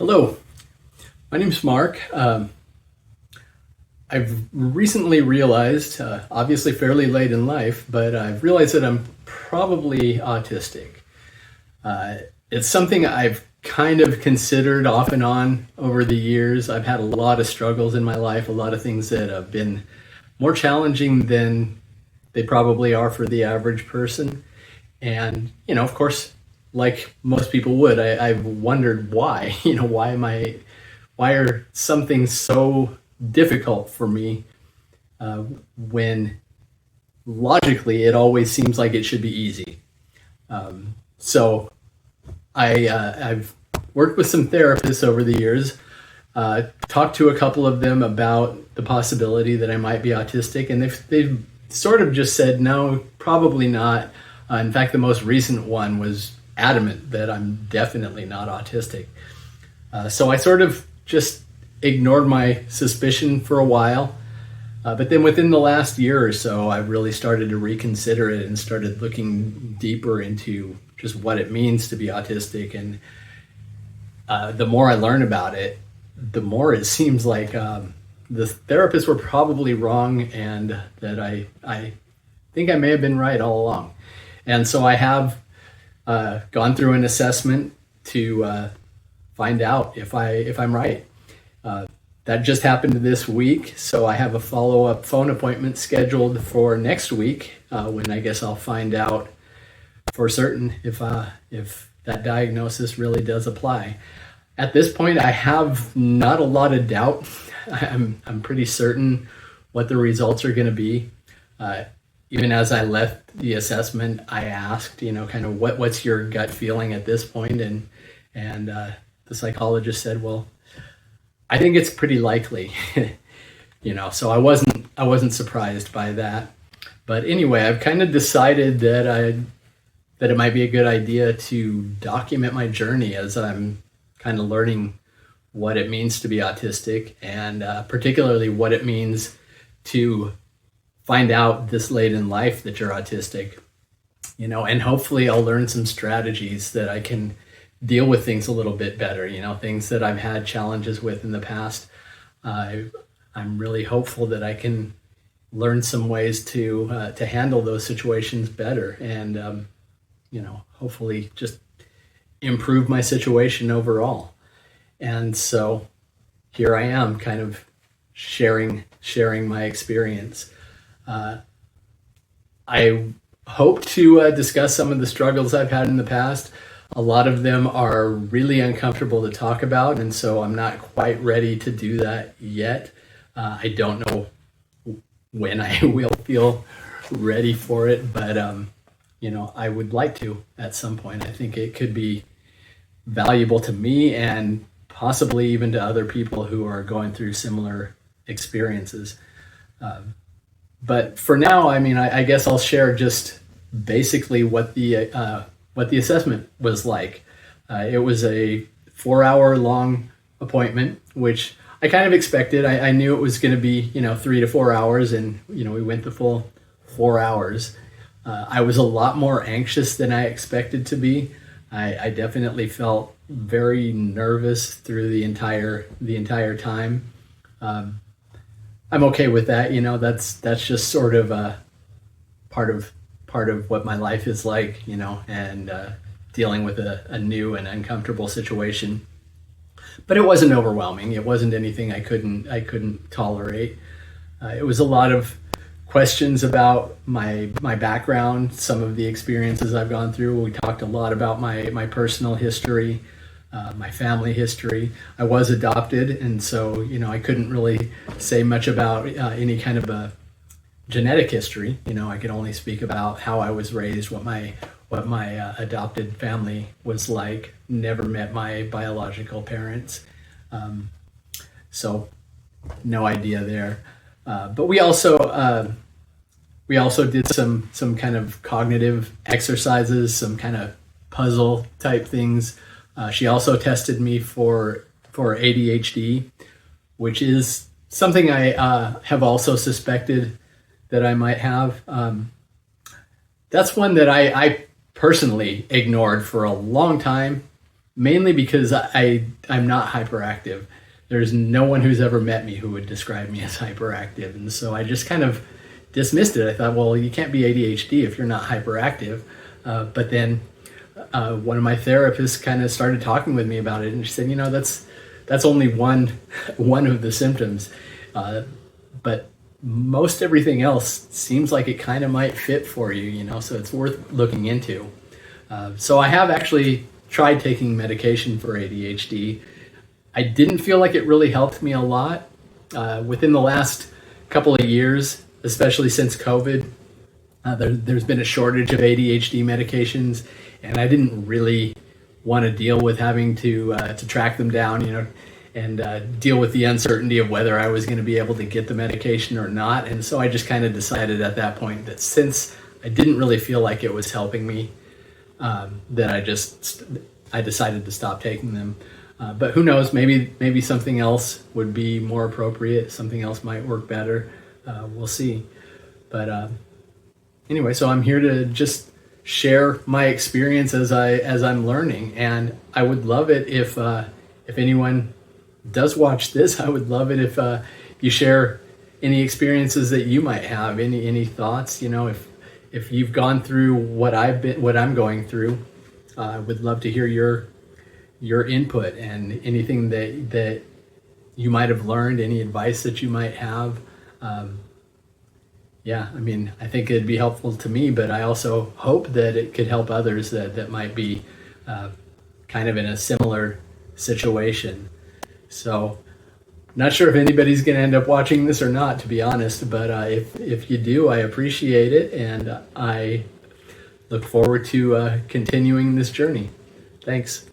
Hello, my name's Mark. I've recently realized, obviously fairly late in life, but I've realized that I'm probably autistic. It's something I've kind of considered off and on over the years. I've had a lot of struggles in my life, a lot of things that have been more challenging than they probably are for the average person. And, of course, like most people would, I've wondered why, why are some things so difficult for me when logically it always seems like it should be easy. So I've worked with some therapists over the years, talked to a couple of them about the possibility that I might be autistic, and they've sort of just said, no, probably not. In fact, the most recent one was adamant that I'm definitely not autistic. So I sort of just ignored my suspicion for a while. But then within the last year or so, I really started to reconsider it and started looking deeper into just what it means to be autistic. And the more I learn about it, the more it seems like the therapists were probably wrong, and that I think I may have been right all along. And so I have gone through an assessment to find out if I'm right. That just happened this week, so I have a follow-up phone appointment scheduled for next week, when I guess I'll find out for certain if that diagnosis really does apply. At this point, I have not a lot of doubt. I'm pretty certain what the results are going to be. Even as I left the assessment, I asked, kind of what's your gut feeling at this point, and the psychologist said, well, I think it's pretty likely, so I wasn't surprised by that. But anyway, I've kind of decided that it might be a good idea to document my journey as I'm kind of learning what it means to be autistic, and particularly what it means to find out this late in life that you're autistic, and hopefully I'll learn some strategies that I can deal with things a little bit better, things that I've had challenges with in the past. I'm really hopeful that I can learn some ways to handle those situations better, and hopefully just improve my situation overall. And so here I am, kind of sharing my experience. I hope to discuss some of the struggles I've had in the past. A lot of them are really uncomfortable to talk about, and so I'm not quite ready to do that yet. I don't know when I will feel ready for it, but I would like to at some point. I think it could be valuable to me and possibly even to other people who are going through similar experiences. But for now, I guess I'll share just basically what the assessment was like. It was a 4-hour long appointment, which I kind of expected. I knew it was going to be 3 to 4 hours, and we went the full 4 hours. I was a lot more anxious than I expected to be. I definitely felt very nervous through the entire time. I'm okay with that. That's just sort of part of what my life is like, and dealing with a new and uncomfortable situation. But it wasn't overwhelming. It wasn't anything I couldn't tolerate. It was a lot of questions about my background, some of the experiences I've gone through. We talked a lot about my personal history, my family history. I was adopted, and so I couldn't really say much about any kind of a genetic history. I could only speak about how I was raised, what my adopted family was like. Never met my biological parents, so no idea there. But we also did some kind of cognitive exercises, some kind of puzzle type things. She also tested me for ADHD, which is something I have also suspected that I might have. That's one that I personally ignored for a long time. mainly because I'm not hyperactive. There's no one who's ever met me who would describe me as hyperactive, and so I just kind of dismissed it. I thought, well, you can't be ADHD if you're not hyperactive. But then one of my therapists kind of started talking with me about it, and she said, that's only one of the symptoms, but most everything else seems like it kind of might fit for you, so it's worth looking into. So I have actually tried taking medication for ADHD. I didn't feel like it really helped me a lot. Within the last couple of years, especially since COVID, there's been a shortage of ADHD medications, and I didn't really want to deal with having to track them down, and deal with the uncertainty of whether I was going to be able to get the medication or not. And so I just kind of decided at that point that since I didn't really feel like it was helping me, that I decided to stop taking them. But who knows? Maybe something else would be more appropriate. Something else might work better. We'll see. But anyway, so I'm here to just share my experience as I'm learning, and I would love it if anyone does watch this. I would love it if you share any experiences that you might have, any thoughts. If you've gone through what I'm going through, I would love to hear your input and anything that you might have learned, any advice that you might have. I think it'd be helpful to me, but I also hope that it could help others that might be kind of in a similar situation. So, not sure if anybody's going to end up watching this or not, to be honest, but if you do, I appreciate it, and I look forward to continuing this journey. Thanks.